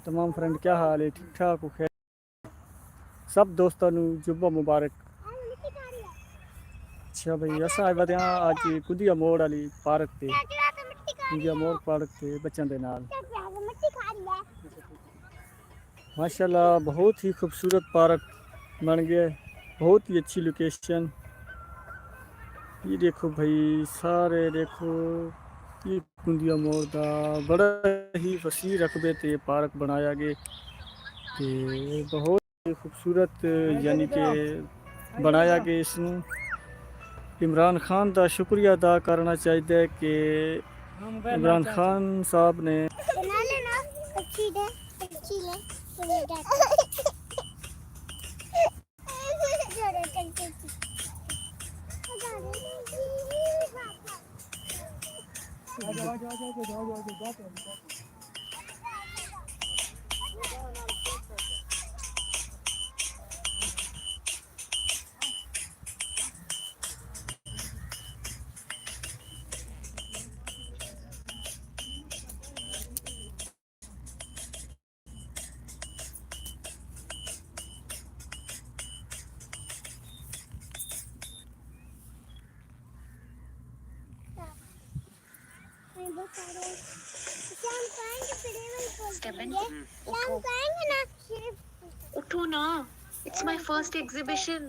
तमाम फ्रेंड क्या हाल है? ठीक ठाक हो? खैर सब दोस्तों जुब्बा मुबारक। अच्छा भाई असा आए वे अज कुदिया मोड़ वाली पार्क ते कुदिया मोड़ पार्क ते बच्चों के नाल माशाल्लाह बहुत ही खूबसूरत पार्क बन गया। बहुत ही अच्छी लोकेशन। ये देखो भाई सारे देखो ये कुंदिया मोड़ का बड़ा ही वसी रकबे ते पार्क बनाया गया ते बहुत ही खूबसूरत यानी कि बनाया गया। इसनू इमरान खान का शुक्रिया अदा करना चाहिए कि इमरान खान साहब ने उठो ना, इट्स माय फर्स्ट एग्जीबिशन।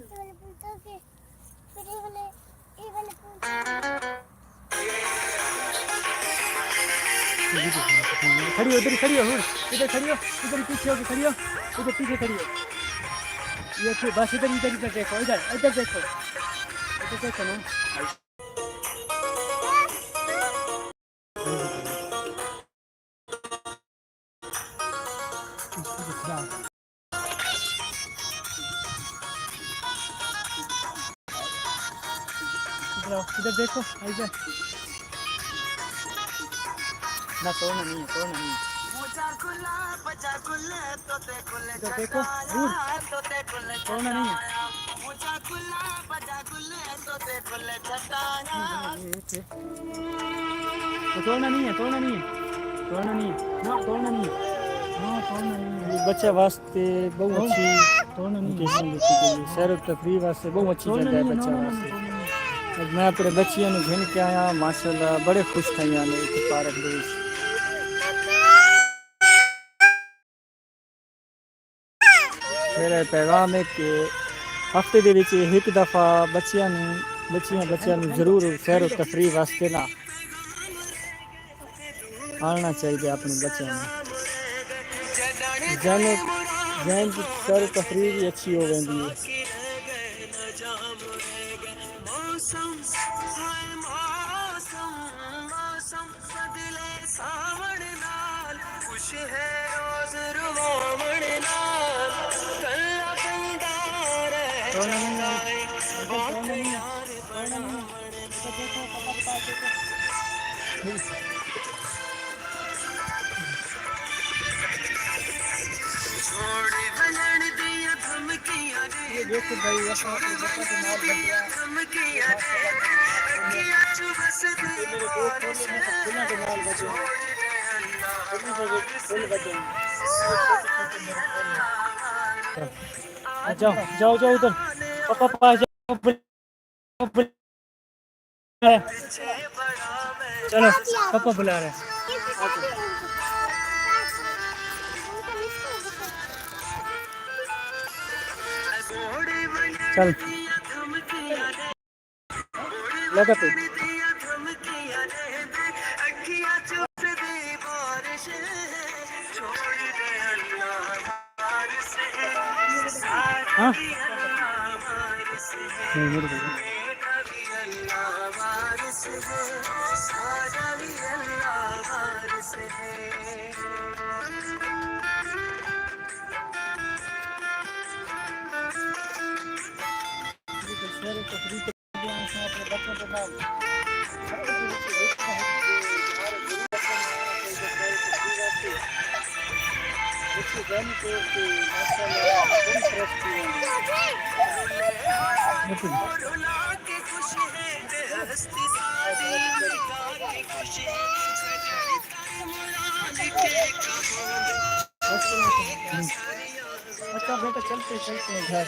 खड़ी हो, इधर खड़ी हो, इधर खड़ी हो, इधर पीछे होके खड़ी हो, इधर पीछे खड़ी हो। ये बस इधर इधर इधर देखो, इधर इधर देखो, इधर देखो ना। इधर देखो, इधर ना तोड़ना नहीं है, तोड़ना नहीं है। इधर देखो दूर, तोड़ना नहीं है। तो तोड़ना नहीं है, तोड़ना नहीं है, तोड़ना नहीं है, ना तोड़ना नहीं है, हाँ तोड़ना नहीं है। ये बच्चा वास्ते बहुत अच्छी लोकेशन देखी गई है। सैर तफरीह वास्ते बहुत अच्छी जगह है बच्चा वास्ते। मैं अपने बच्चियों को घिन के आया, माशाल्लाह बड़े खुश थे यहाँ पार्क दे। मेरा पैगाम है कि हफ्ते दे विच एक दफ़ा बच्चियां जरूर सैर तफरीह वास्ते ना आना चाहिए अपने बच्चों में। जहन की सैर तफरीह भी अच्छी हो गई है। ये देखो भाई ऐसा अपने बच्चों के नाल बन गया। मेरे दोस्त बोले मैं तो फूलों के नाल बजे फूल बजे। जाओ जाओ जाओ उधर पापा पापा जाओ, चलो पापा बुला रहे हैं। चल लगा पे हाँ नहीं मेरे को अच्छा बेटा चलते चलते हैं घर।